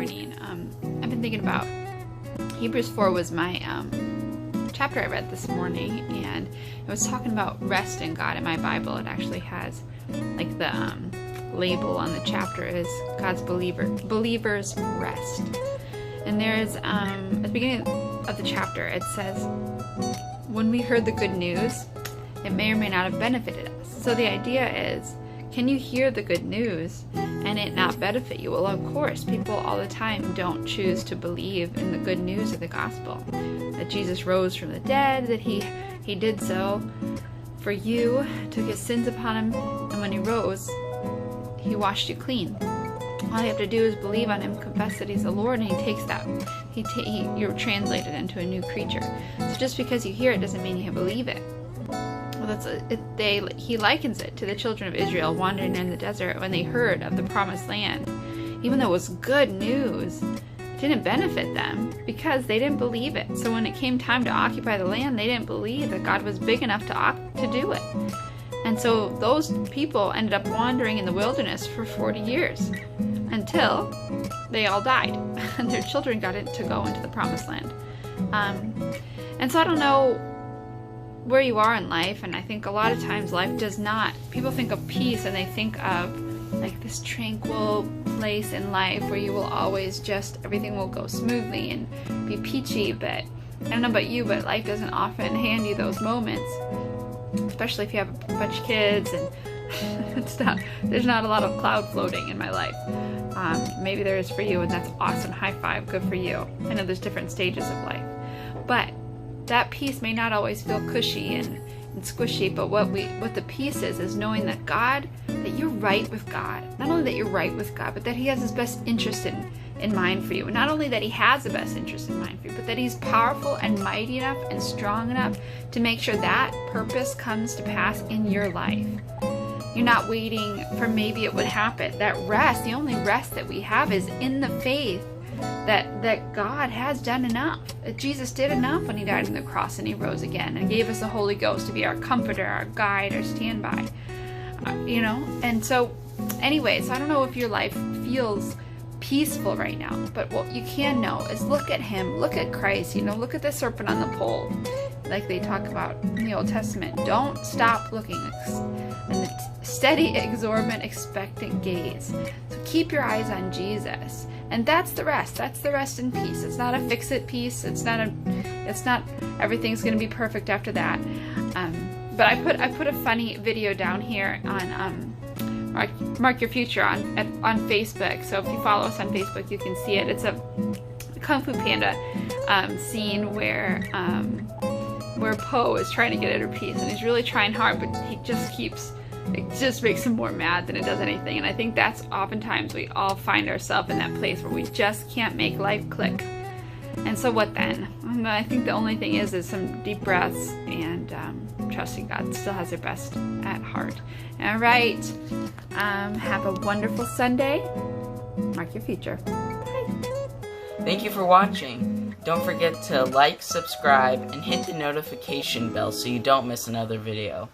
morning. I've been thinking about Hebrews 4 was my chapter I read this morning, and it was talking about rest in God. In my Bible, it actually has like the label on the chapter is God's believers rest. And there's at the beginning of the chapter it says, when we heard the good news, it may or may not have benefited us. So the idea is, can you hear the good news and it not benefit you? Well, of course, people all the time don't choose to believe in the good news of the gospel, that Jesus rose from the dead, that he did so for you, took his sins upon him, and when he rose, he washed you clean. All you have to do is believe on him, confess that he's the Lord, and he takes that. You're translated into a new creature. So just because you hear it doesn't mean you believe it. Well, he likens it to the children of Israel wandering in the desert when they heard of the promised land. Even though it was good news, it didn't benefit them because they didn't believe it. So when it came time to occupy the land, they didn't believe that God was big enough to do it. And so those people ended up wandering in the wilderness for 40 years until they all died and their children got to go into the promised land. And so I don't know where you are in life, and I think a lot of times life does not, people think of peace and they think of like this tranquil place in life where you will always just, everything will go smoothly and be peachy, but I don't know about you, but life doesn't often hand you those moments, especially if you have a bunch of kids and there's not a lot of cloud floating in my life. Maybe there is for you, and that's awesome. High five, good for you. I know there's different stages of life, but that peace may not always feel cushy and squishy, but what the peace is knowing that that you're right with God. Not only that you're right with God, but that he has his best interest in mind for you. And not only that he has the best interest in mind for you, but that he's powerful and mighty enough and strong enough to make sure that purpose comes to pass in your life. You're not waiting for maybe it would happen. That rest, the only rest that we have is in the faith that God has done enough. That Jesus did enough when he died on the cross and he rose again and gave us the Holy Ghost to be our comforter, our guide, our standby. And so anyways, I don't know if your life feels peaceful right now, but what you can know is look at him, look at Christ, look at the serpent on the pole, like they talk about in the Old Testament. Don't stop looking, and the steady, exorbitant, expectant gaze. So keep your eyes on Jesus, and that's the rest. That's the rest in peace. It's not a fix-it peace. It's not everything's going to be perfect after that. But I put a funny video down here on Mark Your Future on Facebook. So if you follow us on Facebook, you can see it. It's a Kung Fu Panda scene where Po is trying to get inner peace, and he's really trying hard, but it just makes him more mad than it does anything. And I think that's oftentimes we all find ourselves in that place where we just can't make life click. And so what then? I think the only thing is some deep breaths and trusting God still has their best at heart. All right. Have a wonderful Sunday. Mark your future. Bye. Thank you for watching. Don't forget to like, subscribe, and hit the notification bell so you don't miss another video.